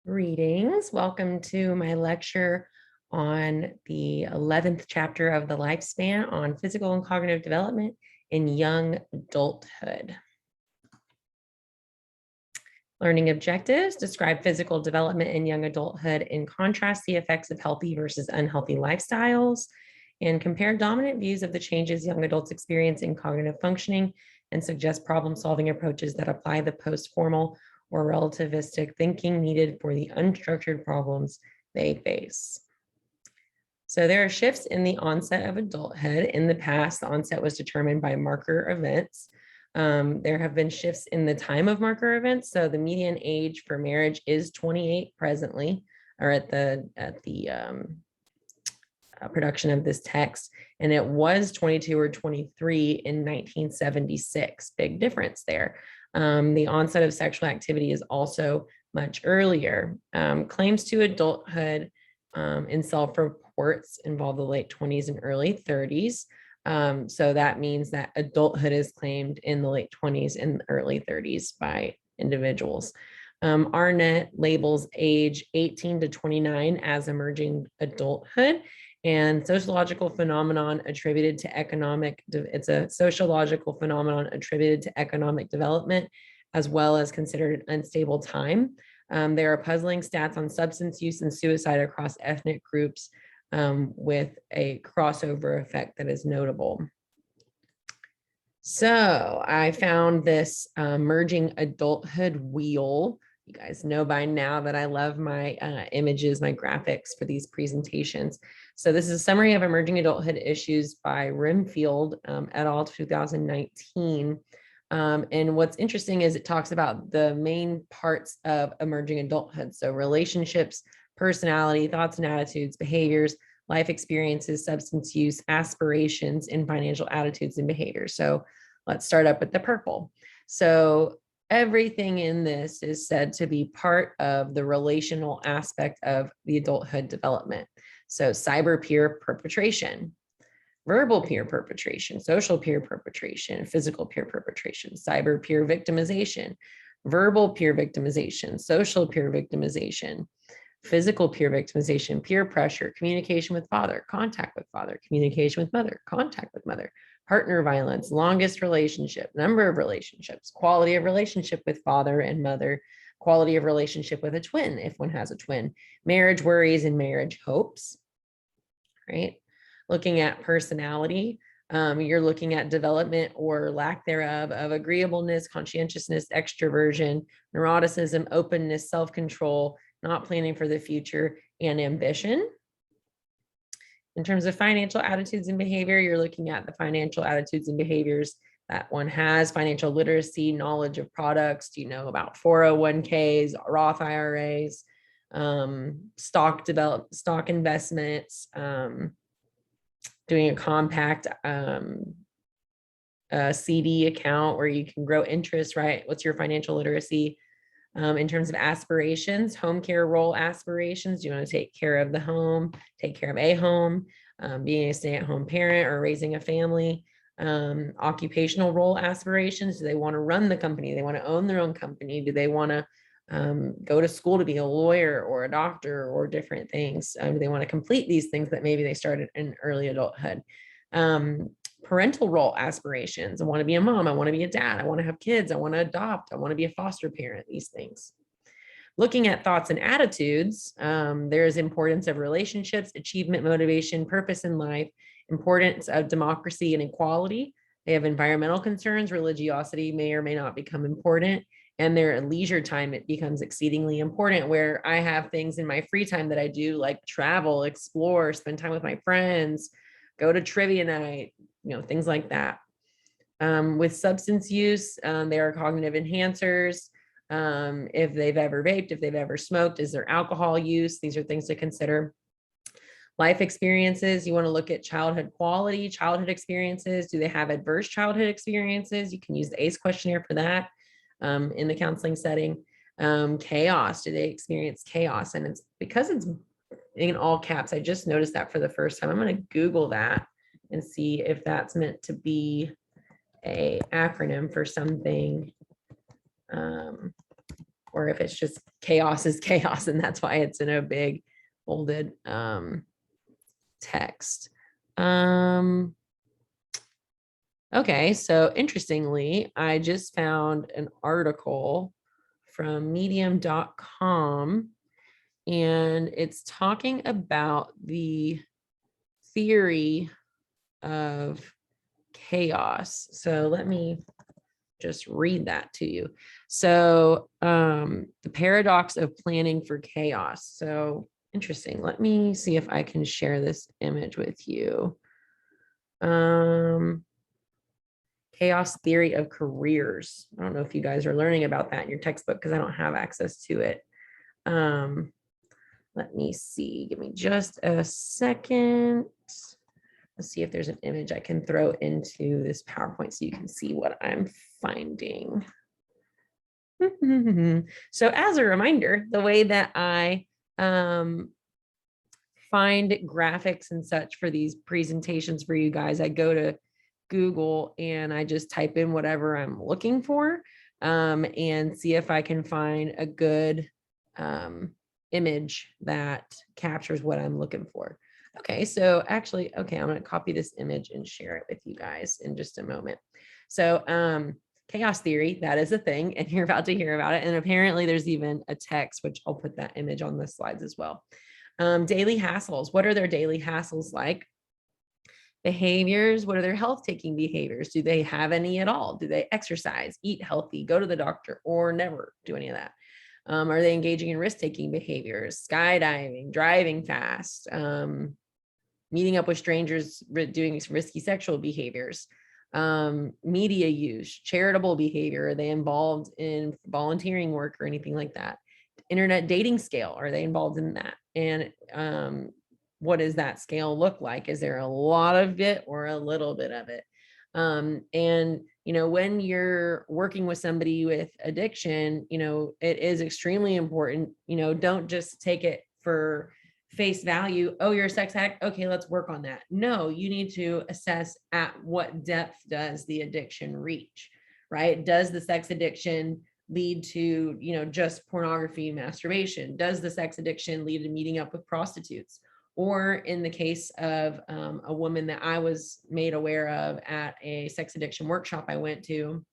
Greetings. Welcome to my lecture on the 11th chapter of the lifespan on physical and cognitive development in young adulthood. Learning objectives describe physical development in young adulthood and contrast the effects of healthy versus unhealthy lifestyles, and compare dominant views of the changes young adults experience in cognitive functioning and suggest problem-solving approaches that apply the post-formal or relativistic thinking needed for the unstructured problems they face. So there are shifts in the onset of adulthood. In the past, the onset was determined by marker events. There have been shifts in the time of marker events. So the median age for marriage is 28 presently, or at the production of this text, and it was 22 or 23 in 1976. Big difference there. The onset of sexual activity is also much earlier. Claims to adulthood in self-reports involve the late 20s and early 30s. So that means that adulthood is claimed in the late 20s and early 30s by individuals. ARNet labels age 18 to 29 as emerging adulthood, and sociological phenomenon attributed to economic, it's a sociological phenomenon attributed to economic development, as well as considered an unstable time. There are puzzling stats on substance use and suicide across ethnic groups, with a crossover effect that is notable. So I found this emerging adulthood wheel. You guys know by now that I love my images, my graphics for these presentations. So this is a summary of emerging adulthood issues by Rimfield et al. 2019. And what's interesting is it talks about the main parts of emerging adulthood. So relationships, personality, thoughts and attitudes, behaviors, life experiences, substance use, aspirations, and financial attitudes and behaviors. So let's start up with the purple. So everything in this is said to be part of the relational aspect of the adulthood development. So cyber peer perpetration, verbal peer perpetration, social peer perpetration, physical peer perpetration, cyber peer victimization, verbal peer victimization, social peer victimization, physical peer victimization, peer pressure, communication with father, contact with father, communication with mother, contact with mother, partner violence, longest relationship, number of relationships, quality of relationship with father and mother, quality of relationship with a twin, if one has a twin, marriage worries and marriage hopes, right? Looking at personality, you're looking at development or lack thereof of agreeableness, conscientiousness, extroversion, neuroticism, openness, self-control, not planning for the future, and ambition. In terms of financial attitudes and behavior, you're looking at the financial attitudes and behaviors that one has: financial literacy, knowledge of products. Do you know about 401ks, Roth IRAs, stock investments, doing a compact CD account where you can grow interest, right? What's your financial literacy? In terms of aspirations, home care role aspirations, do you want to take care of the home, take care of a home, being a stay-at-home parent or raising a family? Occupational role aspirations, do they want to run the company? Do they want to own their own company? Do they want to go to school to be a lawyer or a doctor or different things? Do they want to complete these things that maybe they started in early adulthood? Parental role aspirations. I want to be a mom. I want to be a dad. I want to have kids. I want to adopt. I want to be a foster parent, these things. Looking at thoughts and attitudes, there's importance of relationships, achievement, motivation, purpose in life, importance of democracy and equality. They have environmental concerns. Religiosity may or may not become important. And their leisure time, it becomes exceedingly important, where I have things in my free time that I do, like travel, explore, spend time with my friends, go to trivia night, things like that. With substance use, they are cognitive enhancers. If they've ever vaped, if they've ever smoked, is there alcohol use? These are things to consider. Life experiences, you want to look at childhood quality, childhood experiences. Do they have adverse childhood experiences? You can use the ACE questionnaire for that in the counseling setting. Chaos, do they experience chaos? And it's because it's in all caps. I just noticed that for the first time. I'm going to Google that and see if that's meant to be a acronym for something, or if it's just chaos is chaos, and that's why it's in a big bolded text. Okay, so interestingly, I just found an article from medium.com, and it's talking about the theory of chaos. So let me just read that to you. So the paradox of planning for chaos. So interesting. Let me see if I can share this image with you. Chaos theory of careers. I don't know if you guys are learning about that in your textbook because I don't have access to it. Let me see. Give me just a second. Let's see if there's an image I can throw into this PowerPoint so you can see what I'm finding. So as a reminder, the way that I find graphics and such for these presentations for you guys, I go to Google and I just type in whatever I'm looking for and see if I can find a good image that captures what I'm looking for. Okay, so actually, okay, I'm going to copy this image and share it with you guys in just a moment. So chaos theory, that is a thing, and you're about to hear about it. And apparently there's even a text, which I'll put that image on the slides as well. Daily hassles. What are their daily hassles like? Behaviors. What are their health-taking behaviors? Do they have any at all? Do they exercise, eat healthy, go to the doctor, or never do any of that? Are they engaging in risk-taking behaviors, skydiving, driving fast, meeting up with strangers, doing risky sexual behaviors, media use, charitable behavior? Are they involved in volunteering work or anything like that? Internet dating scale, are they involved in that? And what does that scale look like? Is there a lot of it or a little bit of it? And, you know, when you're working with somebody with addiction, you know, it is extremely important, you know, don't just take it for face value. Oh, you're a sex addict. Okay, let's work on that. No, you need to assess at what depth does the addiction reach, right? Does the sex addiction lead to, you know, just pornography, masturbation? Does the sex addiction lead to meeting up with prostitutes? Or in the case of a woman that I was made aware of at a sex addiction workshop I went to,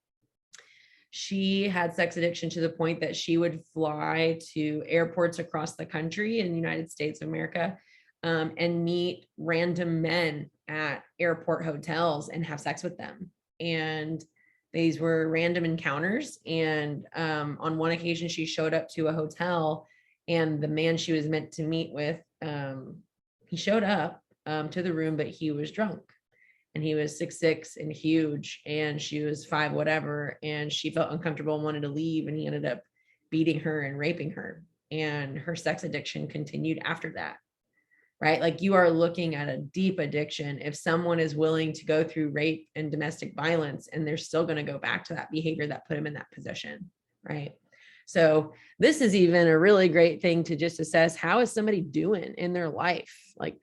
she had sex addiction to the point that she would fly to airports across the country in the United States of America and meet random men at airport hotels and have sex with them. And these were random encounters. And on one occasion, she showed up to a hotel, and the man she was meant to meet with, he showed up to the room, but he was drunk. And he was 6'6" and huge, and she was 5 whatever, and she felt uncomfortable and wanted to leave, and he ended up beating her and raping her, and her sex addiction continued after that, right? Like, you are looking at a deep addiction if someone is willing to go through rape and domestic violence, and they're still going to go back to that behavior that put them in that position, right? So this is even a really great thing to just assess, how is somebody doing in their life? Like,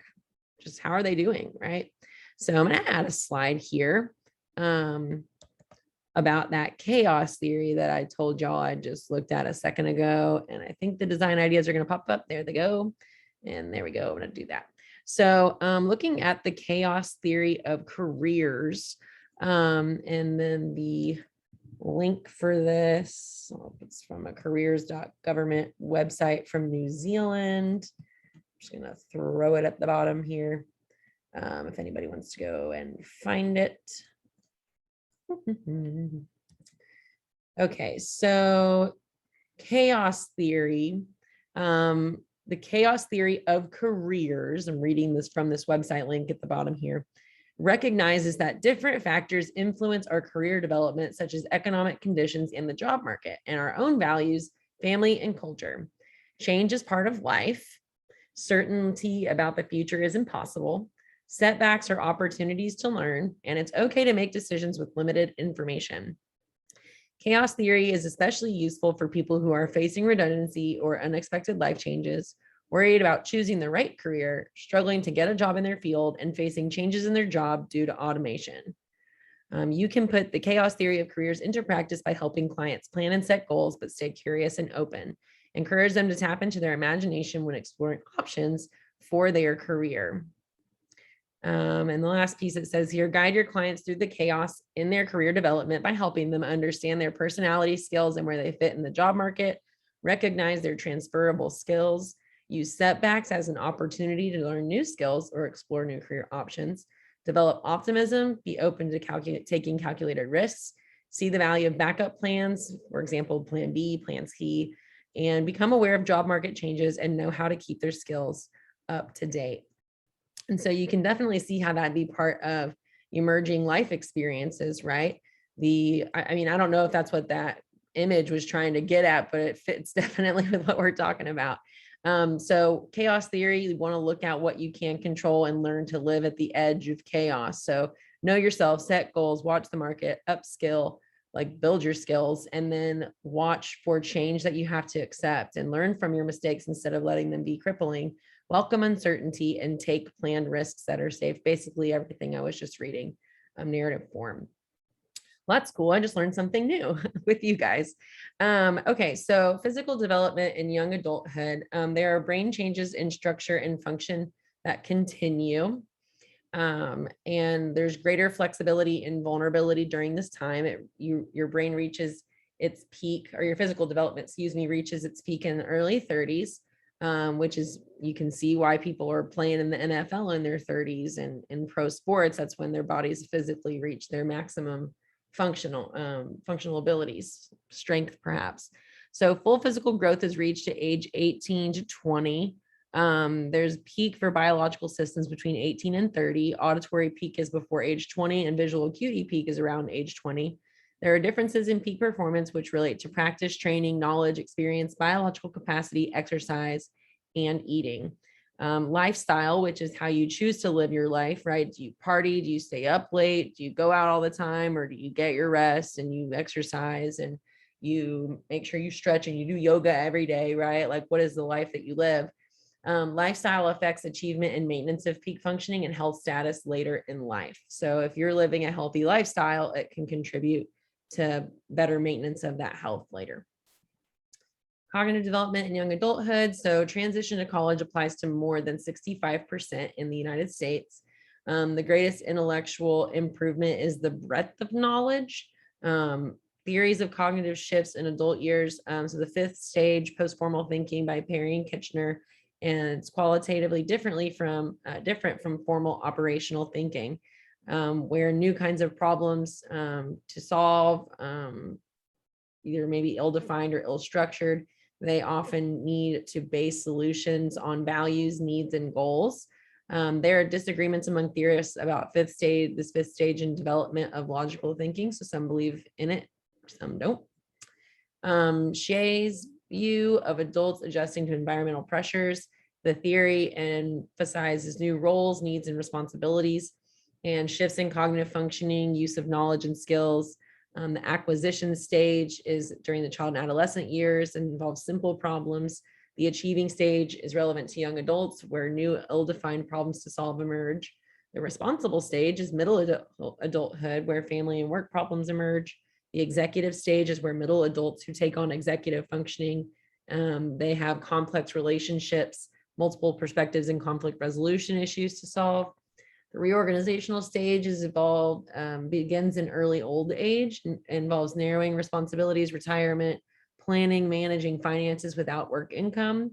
just how are they doing, right? So I'm going to add a slide here about that chaos theory that I told y'all I just looked at a second ago. And I think the design ideas are going to pop up. There they go. And there we go. I'm going to do that. So looking at the chaos theory of careers, and then the link for this, it's from a careers.government website from New Zealand. I'm just going to throw it at the bottom here. If anybody wants to go and find it. Okay, so chaos theory, the chaos theory of careers, I'm reading this from this website link at the bottom here, recognizes that different factors influence our career development, such as economic conditions and the job market, and our own values, family, and culture. Change is part of life. Certainty about the future is impossible. Setbacks are opportunities to learn, and it's okay to make decisions with limited information. Chaos theory is especially useful for people who are facing redundancy or unexpected life changes, worried about choosing the right career, struggling to get a job in their field, and facing changes in their job due to automation. You can put the chaos theory of careers into practice by helping clients plan and set goals, but stay curious and open. Encourage them to tap into their imagination when exploring options for their career. And the last piece it says here, guide your clients through the chaos in their career development by helping them understand their personality skills and where they fit in the job market, recognize their transferable skills, use setbacks as an opportunity to learn new skills or explore new career options, develop optimism, be open to taking calculated risks, see the value of backup plans, for example, plan B, plan C, and become aware of job market changes and know how to keep their skills up to date. And so you can definitely see how that'd be part of emerging life experiences, right? I mean, I don't know if that's what that image was trying to get at, but it fits definitely with what we're talking about. So chaos theory, you want to look at what you can control and learn to live at the edge of chaos. So know yourself, set goals, watch the market, upskill, like build your skills, and then watch for change that you have to accept and learn from your mistakes instead of letting them be crippling. Welcome uncertainty and take planned risks that are safe. Basically everything I was just reading, narrative form. Well, that's cool. I just learned something new with you guys. Okay, so physical development in young adulthood. There are brain changes in structure and function that continue. And there's greater flexibility and vulnerability during this time. Your brain reaches its peak, or your physical development, reaches its peak in the early 30s. Which is, you can see why people are playing in the NFL in their 30s, and in pro sports, that's when their bodies physically reach their maximum functional abilities, strength perhaps. So full physical growth is reached at age 18 to 20. There's peak for biological systems between 18 and 30. Auditory peak is before age 20, and visual acuity peak is around age 20. There are differences in peak performance, which relate to practice, training, knowledge, experience, biological capacity, exercise, and eating. Lifestyle, which is how you choose to live your life, right? Do you party? Do you stay up late? Do you go out all the time? Or do you get your rest and you exercise and you make sure you stretch and you do yoga every day, right? Like, what is the life that you live? Lifestyle affects achievement and maintenance of peak functioning and health status later in life. So if you're living a healthy lifestyle, it can contribute to better maintenance of that health later. Cognitive development in young adulthood. So transition to college applies to more than 65% in the United States. The greatest intellectual improvement is the breadth of knowledge. Theories of cognitive shifts in adult years. So the fifth stage, post-formal thinking by Perry and Kitchener, and it's qualitatively different from formal operational thinking. Where new kinds of problems to solve, either maybe ill-defined or ill-structured, they often need to base solutions on values, needs, and goals. There are disagreements among theorists about this fifth stage in development of logical thinking. So some believe in it, some don't. Shea's view of adults adjusting to environmental pressures. The theory emphasizes new roles, needs, and responsibilities, and shifts in cognitive functioning, use of knowledge and skills. The acquisition stage is during the child and adolescent years and involves simple problems. The achieving stage is relevant to young adults, where new ill-defined problems to solve emerge. The responsible stage is middle adulthood, where family and work problems emerge. The executive stage is where middle adults who take on executive functioning, they have complex relationships, multiple perspectives, and conflict resolution issues to solve. The reorganizational stage begins in early old age and involves narrowing responsibilities, retirement, planning, managing finances without work income.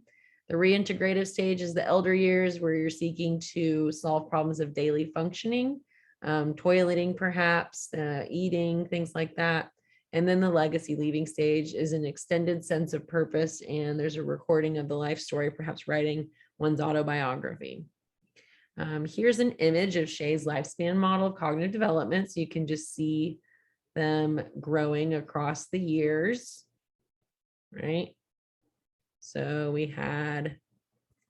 The reintegrative stage is the elder years, where you're seeking to solve problems of daily functioning, toileting perhaps, eating, things like that. And then the legacy leaving stage is an extended sense of purpose, and there's a recording of the life story, perhaps writing one's autobiography. Here's an image of Shea's lifespan model of cognitive development. So you can just see them growing across the years, right? So we had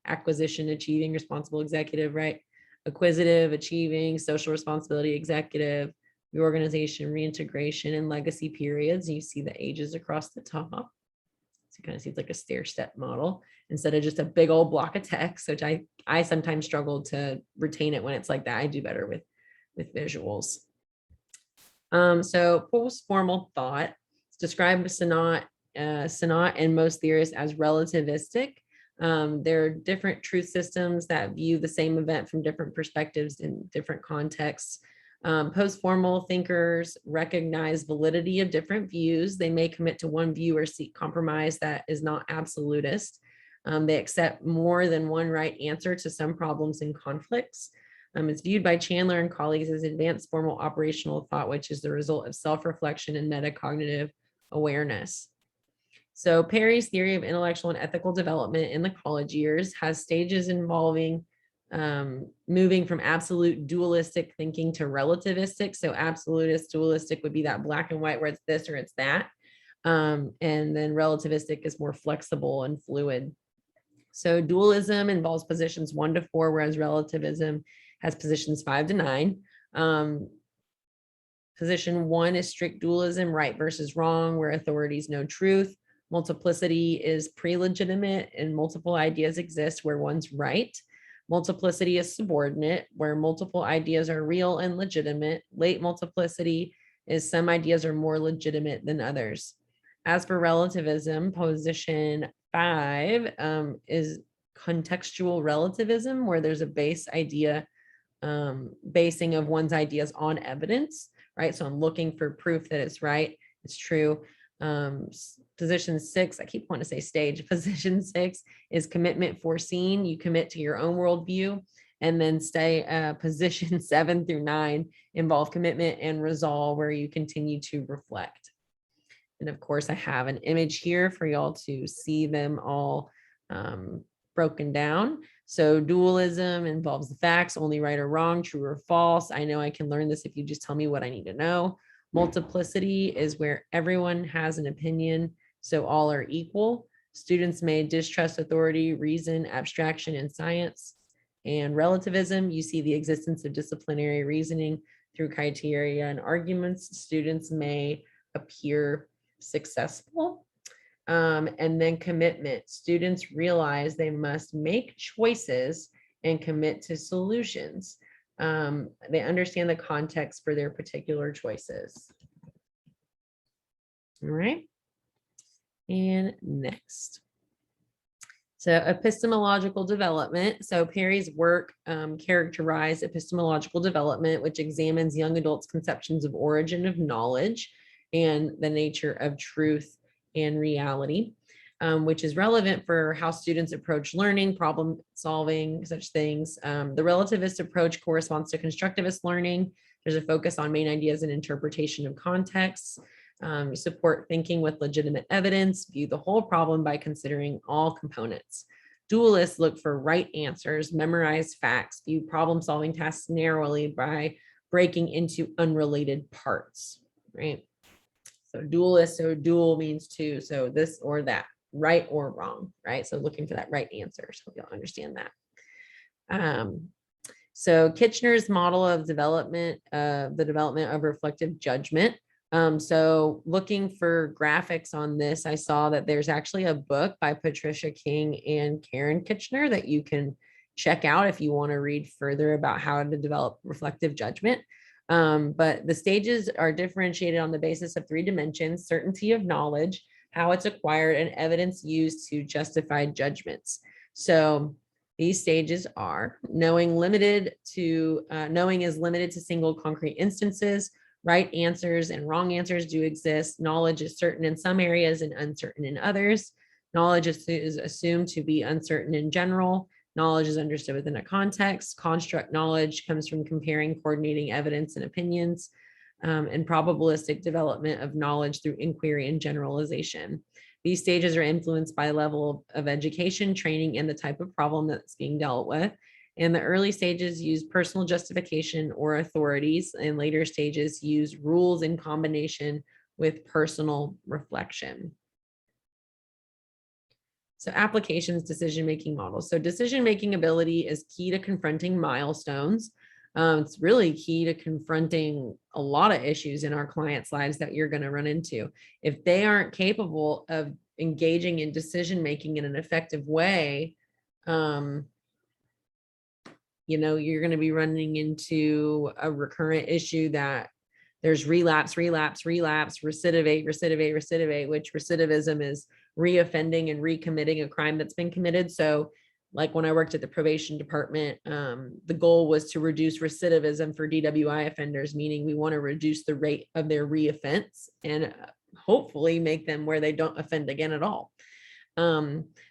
acquisition, achieving, responsible, executive, right? Acquisitive, achieving, social responsibility, executive, reorganization, reintegration, and legacy periods. You see the ages across the top. So you kind of see it's like a stair step model instead of just a big old block of text, which I sometimes struggle to retain it when it's like that. I do better with visuals. So post-formal thought described Sinat and most theorists as relativistic. There are different truth systems that view the same event from different perspectives in different contexts. Post-formal thinkers recognize validity of different views. They may commit to one view or seek compromise that is not absolutist. They accept more than one right answer to some problems and conflicts. It's viewed by Chandler and colleagues as advanced formal operational thought, which is the result of self-reflection and metacognitive awareness. So Perry's theory of intellectual and ethical development in the college years has stages involving moving from absolute dualistic thinking to relativistic. So absolutist, dualistic would be that black and white where it's this or it's that. And then relativistic is more flexible and fluid. So dualism involves positions 1 to 4, whereas relativism has positions 5 to 9. Position 1 is strict dualism, right versus wrong, where authority is no truth. Multiplicity is pre-legitimate and multiple ideas exist where one's right. Multiplicity is subordinate, where multiple ideas are real and legitimate. Late multiplicity is some ideas are more legitimate than others. As for relativism, position 5 is contextual relativism, where there's a base idea, basing of one's ideas on evidence, right? So I'm looking for proof that it's right, it's true. Position 6, I keep wanting to say stage. Position 6 is commitment foreseen. You commit to your own worldview. And then position 7 through 9 involve commitment and resolve, where you continue to reflect. And of course, I have an image here for y'all to see them all broken down. So dualism involves the facts, only right or wrong, true or false. I know I can learn this if you just tell me what I need to know. Multiplicity is where everyone has an opinion, so all are equal. Students may distrust authority, reason, abstraction, and science. And relativism, you see the existence of disciplinary reasoning through criteria and arguments. Students may appear successful. And then commitment. Students realize they must make choices and commit to solutions. They understand the context for their particular choices. All right. And next. So epistemological development. So Perry's work characterized epistemological development, which examines young adults' conceptions of origin of knowledge and the nature of truth and reality, which is relevant for how students approach learning, problem solving, such things. The relativist approach corresponds to constructivist learning. There's a focus on main ideas and interpretation of contexts. Support thinking with legitimate evidence, view the whole problem by considering all components. Dualists look for right answers, memorize facts, view problem-solving tasks narrowly by breaking into unrelated parts, right? So dualist, so dual means two, so this or that, right or wrong, right? So looking for that right answer, so you'll understand that. So Kitchener's model of development, the development of reflective judgment. So looking for graphics on this, I saw that there's actually a book by Patricia King and Karen Kitchener that you can check out if you want to read further about how to develop reflective judgment. But the stages are differentiated on the basis of 3 dimensions: certainty of knowledge, how it's acquired, and evidence used to justify judgments. So these stages are knowing is limited to single concrete instances. Right answers and wrong answers do exist. Knowledge is certain in some areas and uncertain in others. Knowledge is assumed to be uncertain in general. Knowledge is understood within a context. Construct knowledge comes from comparing, coordinating evidence and opinions, and probabilistic development of knowledge through inquiry and generalization. These stages are influenced by level of education, training, and the type of problem that's being dealt with. And the early stages use personal justification or authorities, and later stages use rules in combination with personal reflection. So applications, decision-making models. So decision-making ability is key to confronting milestones. It's really key to confronting a lot of issues in our clients' lives that you're going to run into. If they aren't capable of engaging in decision-making in an effective way, you're going to be running into a recurrent issue that There's relapse, recidivate, which recidivism is reoffending and recommitting a crime that's been committed. So like when I worked at the probation department, the goal was to reduce recidivism for DWI offenders, meaning we want to reduce the rate of their reoffense and hopefully make them where they don't offend again at all.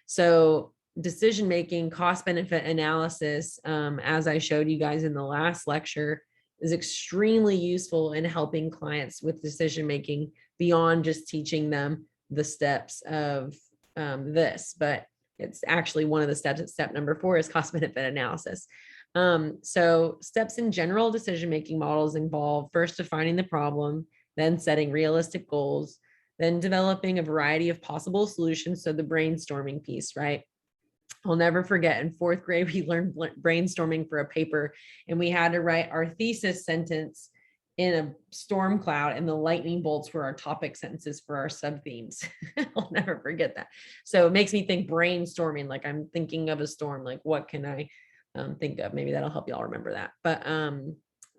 So decision-making, cost-benefit analysis, as I showed you guys in the last lecture, is extremely useful in helping clients with decision-making beyond just teaching them the steps of this, but it's actually one of the steps. Step number 4 is cost-benefit analysis. So steps in general decision-making models involve first defining the problem, then setting realistic goals, then developing a variety of possible solutions. So the brainstorming piece, right? I'll never forget in 4th grade, we learned brainstorming for a paper, and we had to write our thesis sentence in a storm cloud, and the lightning bolts were our topic sentences for our sub themes. I'll never forget that. So it makes me think brainstorming, like I'm thinking of a storm, like what can I think of? Maybe that'll help y'all remember that. But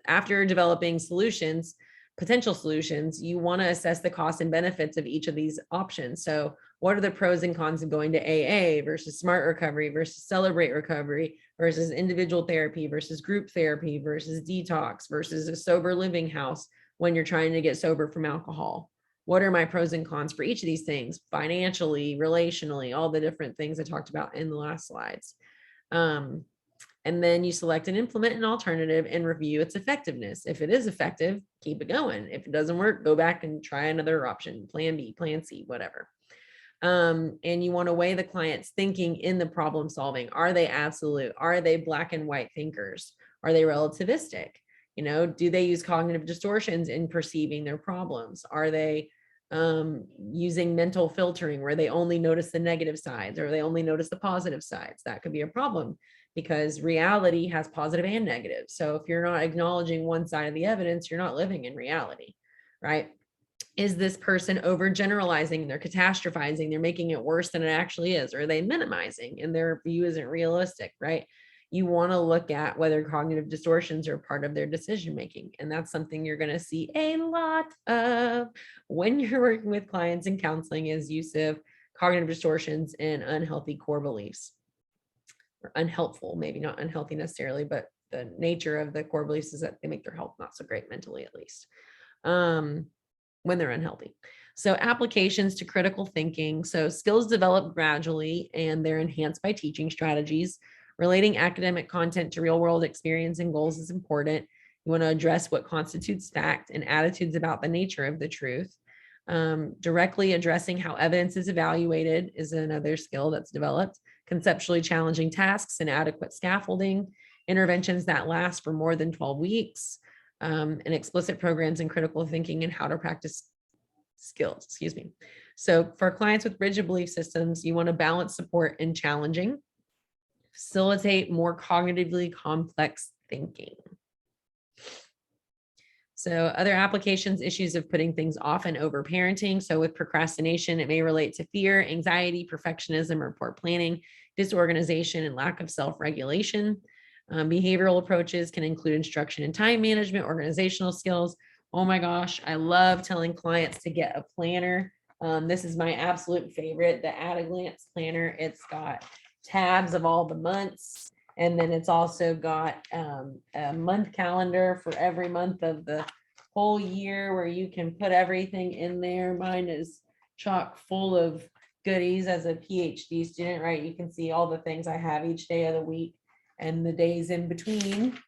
after developing solutions, potential solutions, you want to assess the costs and benefits of each of these options. So what are the pros and cons of going to AA versus smart recovery versus celebrate recovery versus individual therapy versus group therapy versus detox versus a sober living house when you're trying to get sober from alcohol? What are my pros and cons for each of these things, financially, relationally, all the different things I talked about in the last slides. And then you select and implement an alternative and review its effectiveness. If it is effective, keep it going. If it doesn't work, go back and try another option, plan B, plan C, whatever. And you want to weigh the client's thinking in the problem solving. Are they absolute? Are they black and white thinkers? Are they relativistic? You know, do they use cognitive distortions in perceiving their problems? Are they using mental filtering where they only notice the negative sides or they only notice the positive sides? That could be a problem because reality has positive and negative. So if you're not acknowledging one side of the evidence, you're not living in reality, right? Is this person overgeneralizing? They're catastrophizing. They're making it worse than it actually is. Or are they minimizing and their view isn't realistic, right? You want to look at whether cognitive distortions are part of their decision making. And that's something you're going to see a lot of when you're working with clients in counseling, is use of cognitive distortions and unhealthy core beliefs. Or unhelpful, maybe not unhealthy necessarily, but the nature of the core beliefs is that they make their health not so great mentally, at least when they're unhealthy. So applications to critical thinking. So skills develop gradually and they're enhanced by teaching strategies. Relating academic content to real world experience and goals is important. You want to address what constitutes fact and attitudes about the nature of the truth. Directly addressing how evidence is evaluated is another skill that's developed. Conceptually challenging tasks and adequate scaffolding, interventions that last for more than 12 weeks, and explicit programs in critical thinking and how to practice skills, So for clients with rigid belief systems, you want to balance support and challenging, facilitate more cognitively complex thinking. So other applications, issues of putting things off and overparenting. So with procrastination, it may relate to fear, anxiety, perfectionism, or poor planning, disorganization, and lack of self-regulation. Behavioral approaches can include instruction and time management, organizational skills. Oh my gosh, I love telling clients to get a planner. This is my absolute favorite, the At a Glance planner. It's got tabs of all the months. And then it's also got a month calendar for every month of the whole year where you can put everything in there. Mine is chock full of goodies as a PhD student, right? You can see all the things I have each day of the week, and the days in between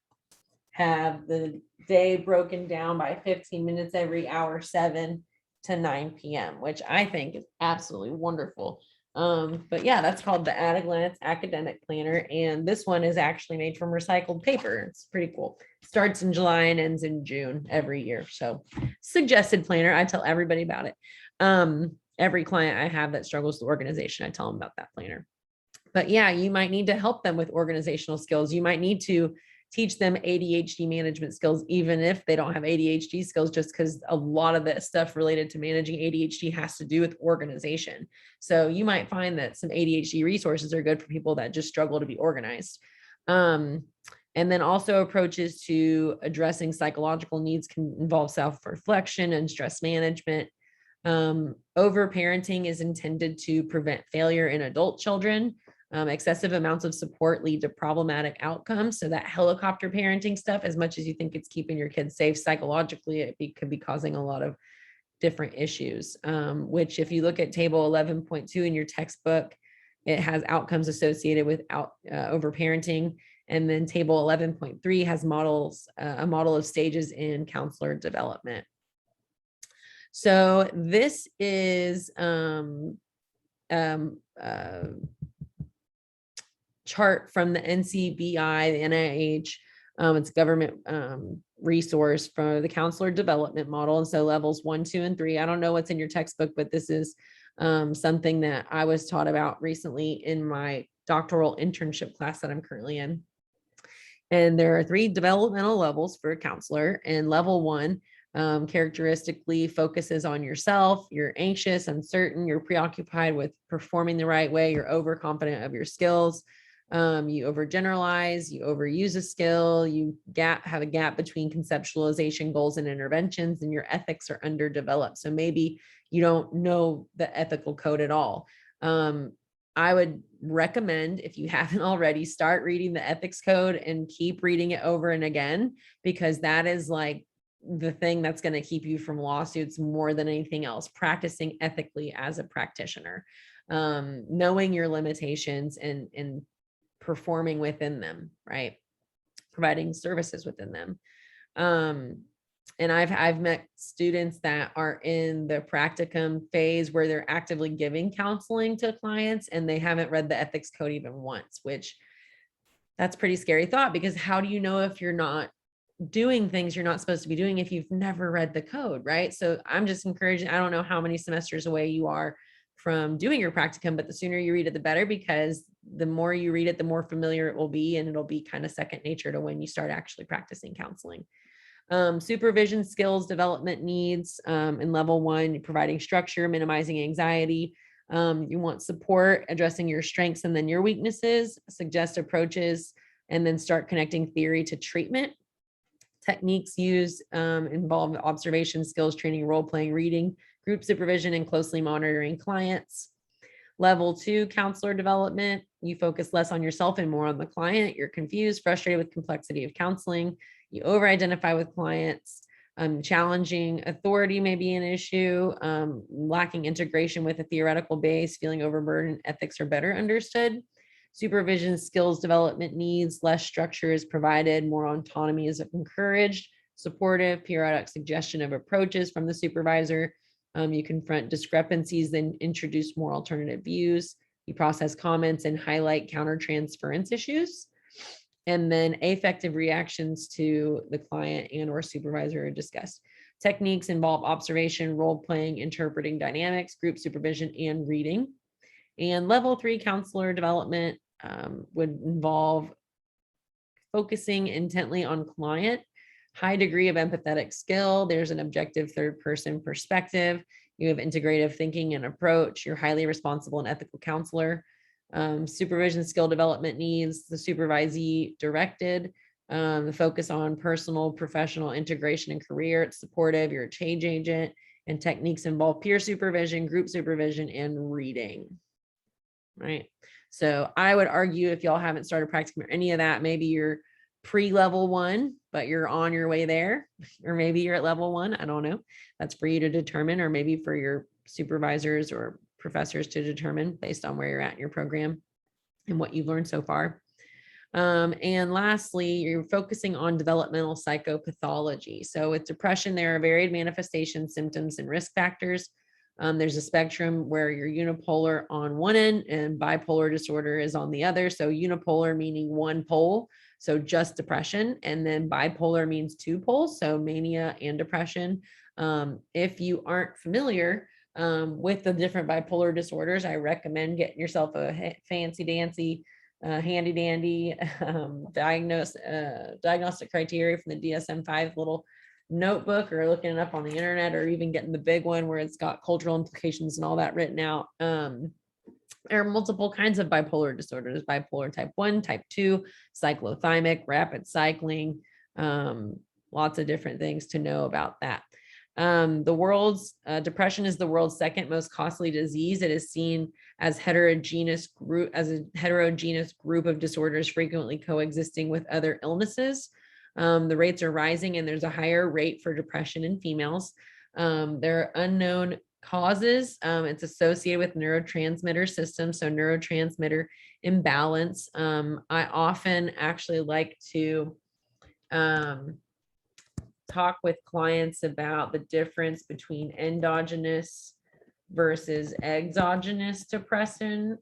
have the day broken down by 15 minutes every hour, 7 to 9 p.m., which I think is absolutely wonderful. But yeah, that's called the At a Glance Academic Planner. And this one is actually made from recycled paper. It's pretty cool. Starts in July and ends in June every year. So suggested planner. I tell everybody about it. Every client I have that struggles with organization, I tell them about that planner. But yeah, you might need to help them with organizational skills. You might need to teach them ADHD management skills, even if they don't have ADHD skills, just because a lot of that stuff related to managing ADHD has to do with organization. So you might find that some ADHD resources are good for people that just struggle to be organized. And then also approaches to addressing psychological needs can involve self-reflection and stress management. Overparenting is intended to prevent failure in adult children. Excessive amounts of support lead to problematic outcomes. So that helicopter parenting stuff, as much as you think it's keeping your kids safe psychologically, could be causing a lot of different issues, which if you look at table 11.2 in your textbook, it has outcomes associated with overparenting. And then table 11.3 has models, a model of stages in counselor development. So this is chart from the NCBI, the NIH. It's a government resource for the counselor development model. And so levels 1, 2, and 3. I don't know what's in your textbook, but this is something that I was taught about recently in my doctoral internship class that I'm currently in. And there are 3 developmental levels for a counselor. And level 1 characteristically focuses on yourself. You're anxious, uncertain, you're preoccupied with performing the right way, you're overconfident of your skills. You overgeneralize, you overuse a skill, you have a gap between conceptualization, goals, and interventions, and your ethics are underdeveloped. So maybe you don't know the ethical code at all. I would recommend, if you haven't already, start reading the ethics code and keep reading it over and again, because that is like the thing that's going to keep you from lawsuits more than anything else. Practicing ethically as a practitioner, knowing your limitations and performing within them, right? Providing services within them. And I've met students that are in the practicum phase where they're actively giving counseling to clients and they haven't read the ethics code even once, which that's pretty scary thought, because how do you know if you're not doing things you're not supposed to be doing if you've never read the code, right? So I'm just encouraging, I don't know how many semesters away you are from doing your practicum, but the sooner you read it, the better, because the more you read it, the more familiar it will be, and it'll be kind of second nature to when you start actually practicing counseling. Supervision skills development needs in level 1, providing structure, minimizing anxiety. You want support, addressing your strengths and then your weaknesses, suggest approaches, and then start connecting theory to treatment. Techniques used involve observation, skills training, role-playing, reading, group supervision, and closely monitoring clients. Level 2, counselor development. You focus less on yourself and more on the client. You're confused, frustrated with complexity of counseling. You over-identify with clients. Challenging authority may be an issue. Lacking integration with a theoretical base, feeling overburdened, ethics are better understood. Supervision skills development needs, less structure is provided, more autonomy is encouraged. Supportive, periodic suggestion of approaches from the supervisor. You confront discrepancies, then introduce more alternative views. You process comments and highlight countertransference issues. And then affective reactions to the client and or supervisor are discussed. Techniques involve observation, role-playing, interpreting dynamics, group supervision, and reading. And level 3 counselor development would involve focusing intently on client, high degree of empathetic skill. There's an objective third person perspective. You have integrative thinking and approach. You're highly responsible and ethical counselor. Supervision skill development needs, the supervisee directed, the focus on personal, professional integration and career. It's supportive. You're a change agent, and techniques involve peer supervision, group supervision, and reading. Right. So I would argue, if y'all haven't started practicing or any of that, maybe you're pre-level 1, but you're on your way there, or maybe you're at level 1. I don't know. That's for you to determine, or maybe for your supervisors or professors to determine based on where you're at in your program and what you've learned so far. And lastly, you're focusing on developmental psychopathology. So with depression, there are varied manifestations, symptoms, and risk factors. There's a spectrum where you're unipolar on one end and bipolar disorder is on the other. So unipolar meaning one pole, so just depression, and then bipolar means 2 poles, so mania and depression. If you aren't familiar with the different bipolar disorders, I recommend getting yourself a fancy dancy, handy dandy diagnostic criteria from the DSM-5 little notebook, or looking it up on the internet, or even getting the big one where it's got cultural implications and all that written out. There are multiple kinds of bipolar disorders: bipolar type 1, type 2, cyclothymic, rapid cycling, lots of different things to know about that. The world's depression is the world's second most costly disease. It is seen as a heterogeneous group of disorders frequently coexisting with other illnesses. The rates are rising, and there's a higher rate for depression in females. There are unknown causes. It's associated with neurotransmitter systems, so neurotransmitter imbalance. I often actually like to talk with clients about the difference between endogenous versus exogenous depression.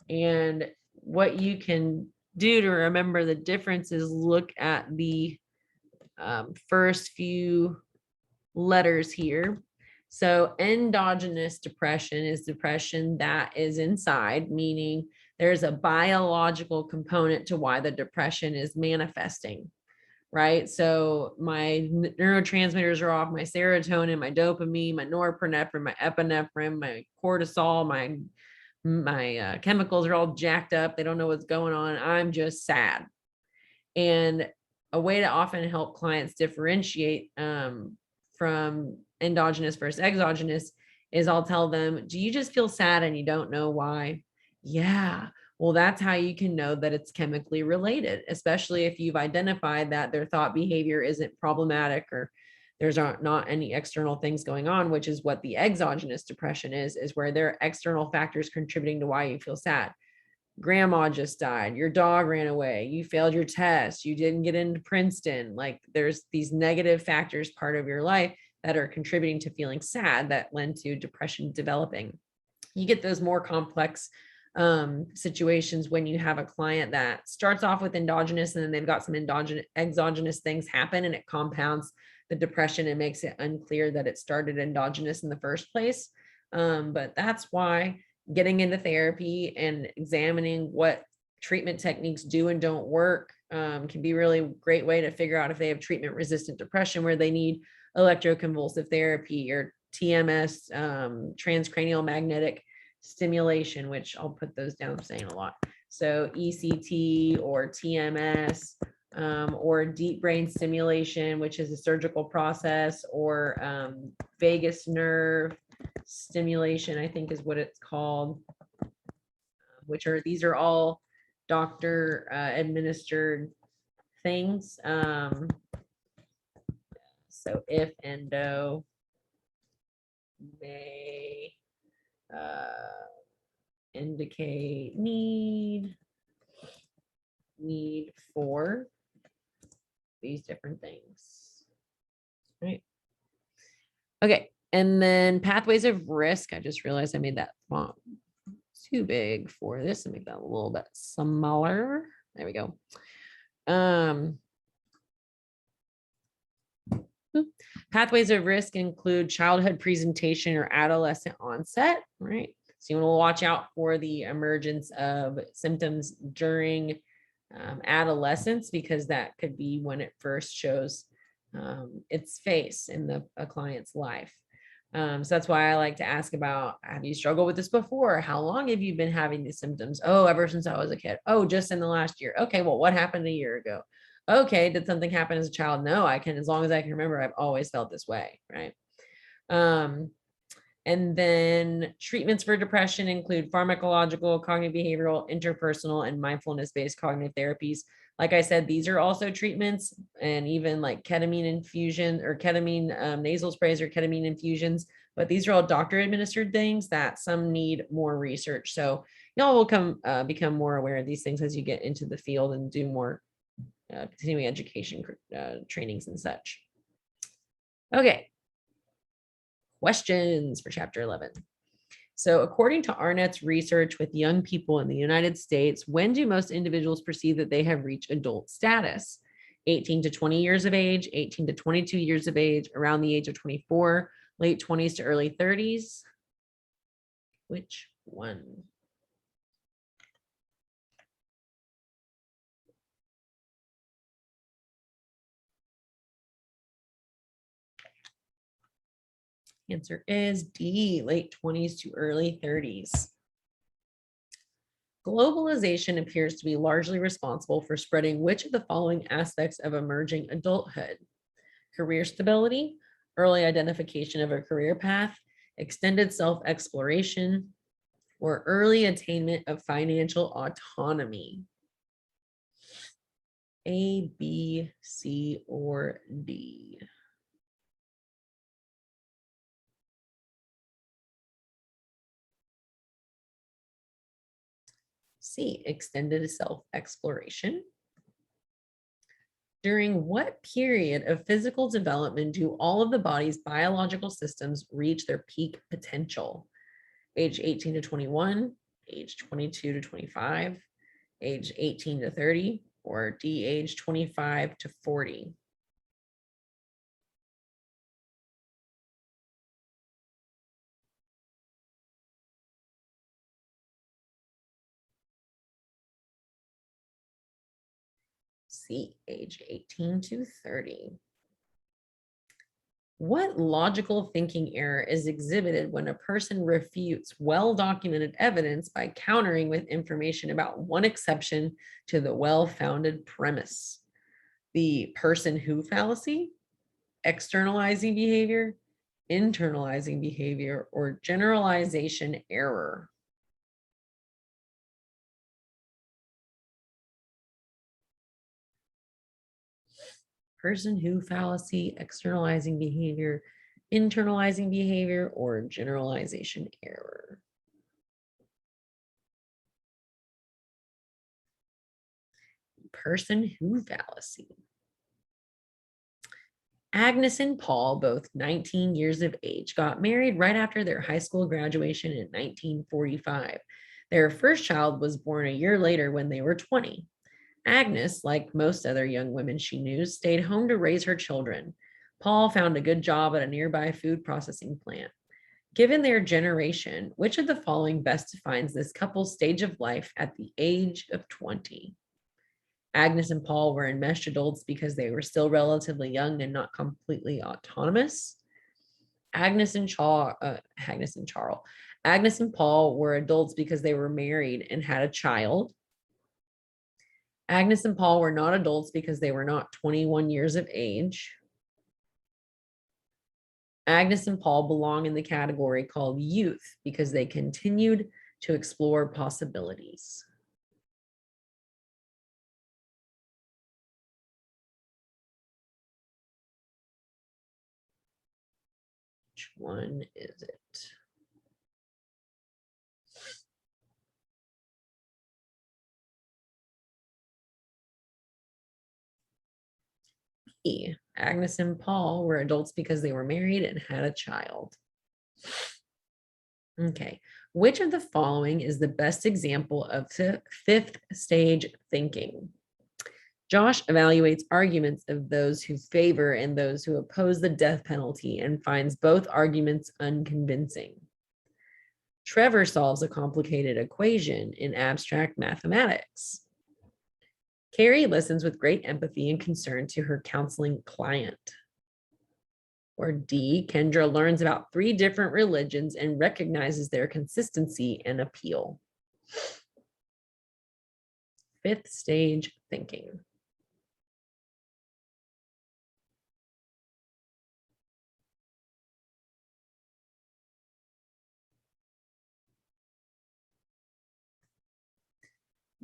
And what you can do to remember the difference is look at the first few letters here. So endogenous depression is depression that is inside, meaning there's a biological component to why the depression is manifesting, right? So my neurotransmitters are off, my serotonin, my dopamine, my norepinephrine, my epinephrine, my cortisol, my chemicals are all jacked up. They don't know what's going on. I'm just sad. And a way to often help clients differentiate from endogenous versus exogenous is I'll tell them, do you just feel sad and you don't know why? Yeah. Well, that's how you can know that it's chemically related, especially if you've identified that their thought behavior isn't problematic or there's not any external things going on, which is what the exogenous depression is where there are external factors contributing to why you feel sad. Grandma just died, your dog ran away, you failed your test, you didn't get into Princeton. Like there's these negative factors part of your life that are contributing to feeling sad that lend to depression developing. You get those more complex situations when you have a client that starts off with endogenous and then they've got some exogenous things happen and it compounds the depression and makes it unclear that it started endogenous in the first place. But that's why getting into therapy and examining what treatment techniques do and don't work can be really a great way to figure out if they have treatment resistant depression where they need electroconvulsive therapy or TMS, transcranial magnetic stimulation, which I'll put those down, I'm saying a lot. So ECT or TMS or deep brain stimulation, which is a surgical process, or vagus nerve stimulation, I think is what it's called, these are all doctor administered things. So if endo may indicate need for these different things, right? Okay, and then pathways of risk. I just realized I made that font too big for this and make that a little bit smaller. There we go. Pathways of risk include childhood presentation or adolescent onset, right? So you want to watch out for the emergence of symptoms during adolescence, because that could be when it first shows its face in a client's life. So that's why I like to ask about, have you struggled with this before? How long have you been having these symptoms? Oh, ever since I was a kid. Oh, just in the last year. Okay, well, what happened a year ago? Okay, did something happen as a child? No, as long as I can remember, I've always felt this way, right? And then treatments for depression include pharmacological, cognitive behavioral, interpersonal, and mindfulness-based cognitive therapies. Like I said, these are also treatments, and even like ketamine infusion or ketamine nasal sprays or ketamine infusions, but these are all doctor administered things that some need more research. So y'all will become more aware of these things as you get into the field and do more continuing education trainings and such. Okay. Questions for chapter 11. So according to Arnett's research with young people in the United States, when do most individuals perceive that they have reached adult status? 18 to 20 years of age, 18 to 22 years of age, around the age of 24, late 20s to early 30s? Which one? Answer is D, late 20s to early 30s. Globalization appears to be largely responsible for spreading which of the following aspects of emerging adulthood? Career stability, early identification of a career path, extended self-exploration, or early attainment of financial autonomy? A, B, C, or D? C, extended self-exploration. During what period of physical development do all of the body's biological systems reach their peak potential? Age 18 to 21, age 22 to 25, age 18 to 30, or D, age 25 to 40? C, age 18 to 30. What logical thinking error is exhibited when a person refutes well-documented evidence by countering with information about one exception to the well-founded premise? The person who fallacy, externalizing behavior, internalizing behavior, or generalization error? Person who fallacy, externalizing behavior, internalizing behavior, or generalization error? Person who fallacy. Agnes and Paul, both 19 years of age, got married right after their high school graduation in 1945. Their first child was born a year later when they were 20. Agnes, like most other young women she knew, stayed home to raise her children. Paul found a good job at a nearby food processing plant. Given their generation, which of the following best defines this couple's stage of life at the age of 20? Agnes and Paul were enmeshed adults because they were still relatively young and not completely autonomous. Agnes and Paul were adults because they were married and had a child. Agnes and Paul were not adults because they were not 21 years of age. Agnes and Paul belong in the category called youth because they continued to explore possibilities. Which one is it? E. Agnes and Paul were adults because they were married and had a child. Okay. Which of the following is the best example of fifth stage thinking? Josh evaluates arguments of those who favor and those who oppose the death penalty and finds both arguments unconvincing. Trevor solves a complicated equation in abstract mathematics. Carrie listens with great empathy and concern to her counseling client. Or D, Kendra learns about 3 different religions and recognizes their consistency and appeal. Fifth stage thinking.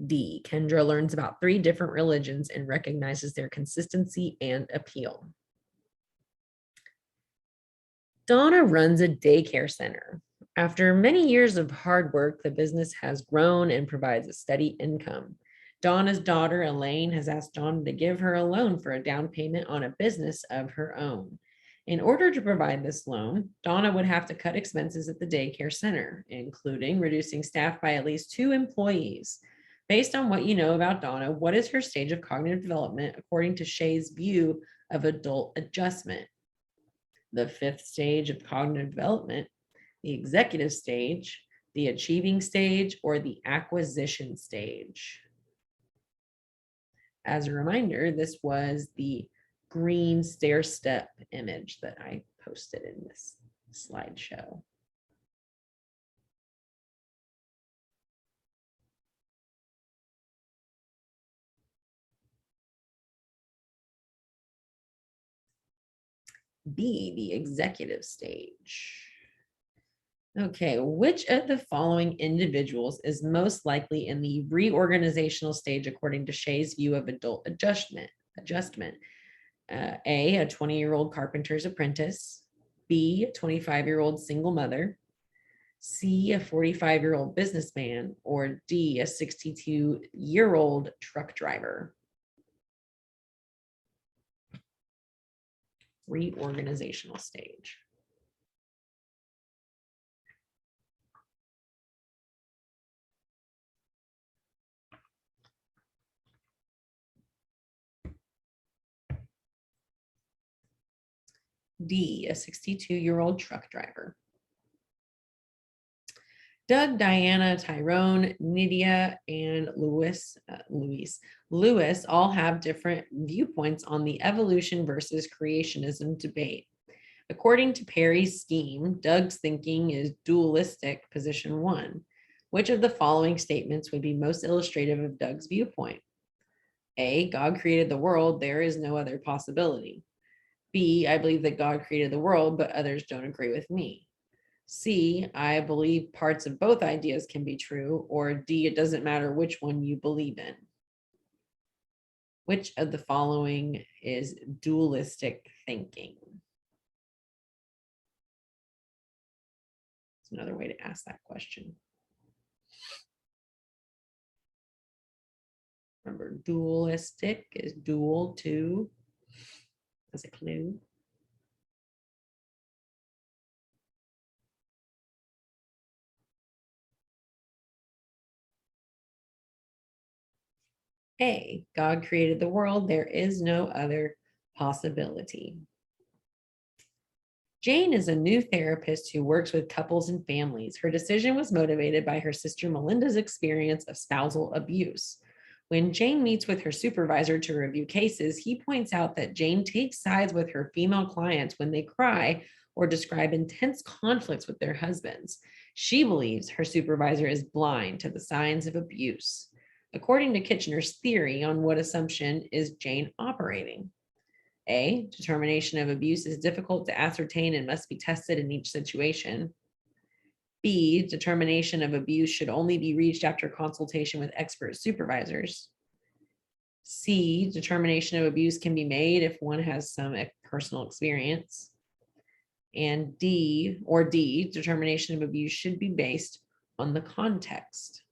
D, Kendra learns about 3 different religions and recognizes their consistency and appeal. Donna runs a daycare center. After many years of hard work, the business has grown and provides a steady income. Donna's daughter, Elaine, has asked Donna to give her a loan for a down payment on a business of her own. In order to provide this loan, Donna would have to cut expenses at the daycare center, including reducing staff by at least 2 employees. Based on what you know about Donna, what is her stage of cognitive development according to Shay's view of adult adjustment? The 5th stage of cognitive development, the executive stage, the achieving stage, or the acquisition stage? As a reminder, this was the green stair step image that I posted in this slideshow. B, the executive stage. Okay, which of the following individuals is most likely in the reorganizational stage according to Shea's view of adult adjustment? A, a 20-year-old carpenter's apprentice. B, a 25-year-old single mother. C, a 45-year-old businessman. Or D, a 62-year-old truck driver. Reorganizational stage. D, a 62-year-old truck driver. Doug, Diana, Tyrone, Nydia, and Lewis all have different viewpoints on the evolution versus creationism debate. According to Perry's scheme, Doug's thinking is dualistic, position 1. Which of the following statements would be most illustrative of Doug's viewpoint? A, God created the world, there is no other possibility. B, I believe that God created the world, but others don't agree with me. C, I believe parts of both ideas can be true. Or D, it doesn't matter which one you believe in. Which of the following is dualistic thinking? It's another way to ask that question. Remember, dualistic is dual to as a clue. A, God created the world, there is no other possibility. Jane is a new therapist who works with couples and families. Her decision was motivated by her sister Melinda's experience of spousal abuse. When Jane meets with her supervisor to review cases, he points out that Jane takes sides with her female clients when they cry or describe intense conflicts with their husbands. She believes her supervisor is blind to the signs of abuse. According to Kitchener's theory, on what assumption is Jane operating? A, determination of abuse is difficult to ascertain and must be tested in each situation. B, determination of abuse should only be reached after consultation with expert supervisors. C, determination of abuse can be made if one has some personal experience. And D, determination of abuse should be based on the context.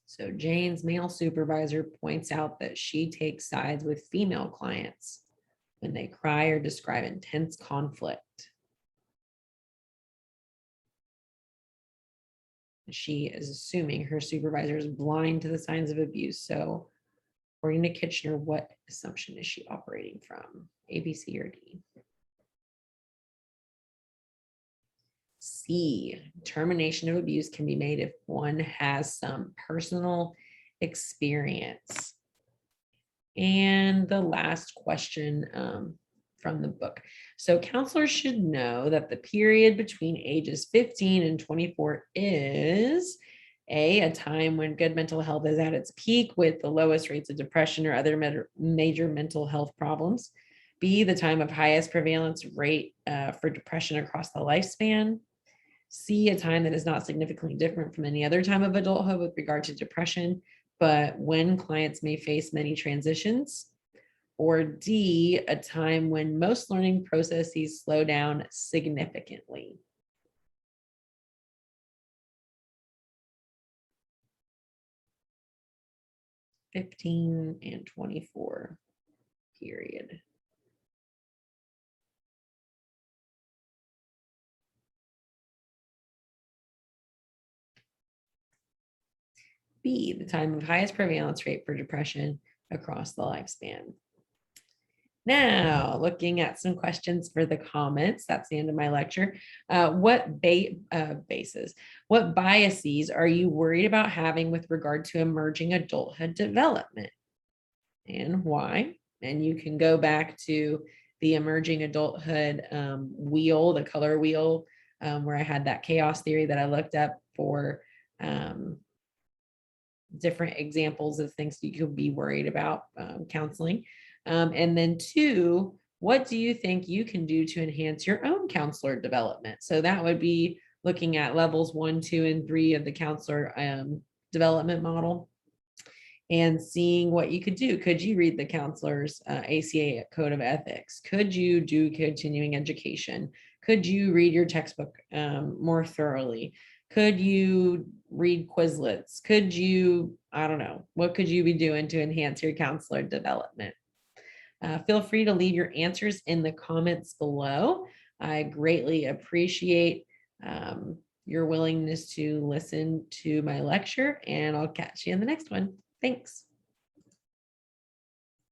So Jane's male supervisor points out that she takes sides with female clients when they cry or describe intense conflict. She is assuming her supervisor is blind to the signs of abuse. So according to Kitchener, what assumption is she operating from? A, B, C, or D? C, termination of abuse can be made if one has some personal experience. And the last question from the book. So counselors should know that the period between ages 15 and 24 is a time when good mental health is at its peak with the lowest rates of depression or other major mental health problems. B, the time of highest prevalence rate for depression across the lifespan. C, a time that is not significantly different from any other time of adulthood with regard to depression, but when clients may face many transitions. Or D, a time when most learning processes slow down significantly. (15 and 24 period). B, the time of highest prevalence rate for depression across the lifespan. Now, looking at some questions for the comments, that's the end of my lecture. What biases are you worried about having with regard to emerging adulthood development, and why? And you can go back to the emerging adulthood wheel, the color wheel, where I had that chaos theory that I looked up for different examples of things you could be worried about counseling. And then 2, what do you think you can do to enhance your own counselor development? So that would be looking at levels 1, 2, and 3 of the counselor development model and seeing what you could do. Could you read the counselor's ACA Code of Ethics? Could you do continuing education? Could you read your textbook more thoroughly? Could you read Quizlets? Could you, I don't know, what could you be doing to enhance your counselor development? Feel free to leave your answers in the comments below. I greatly appreciate your willingness to listen to my lecture, and I'll catch you in the next one. Thanks.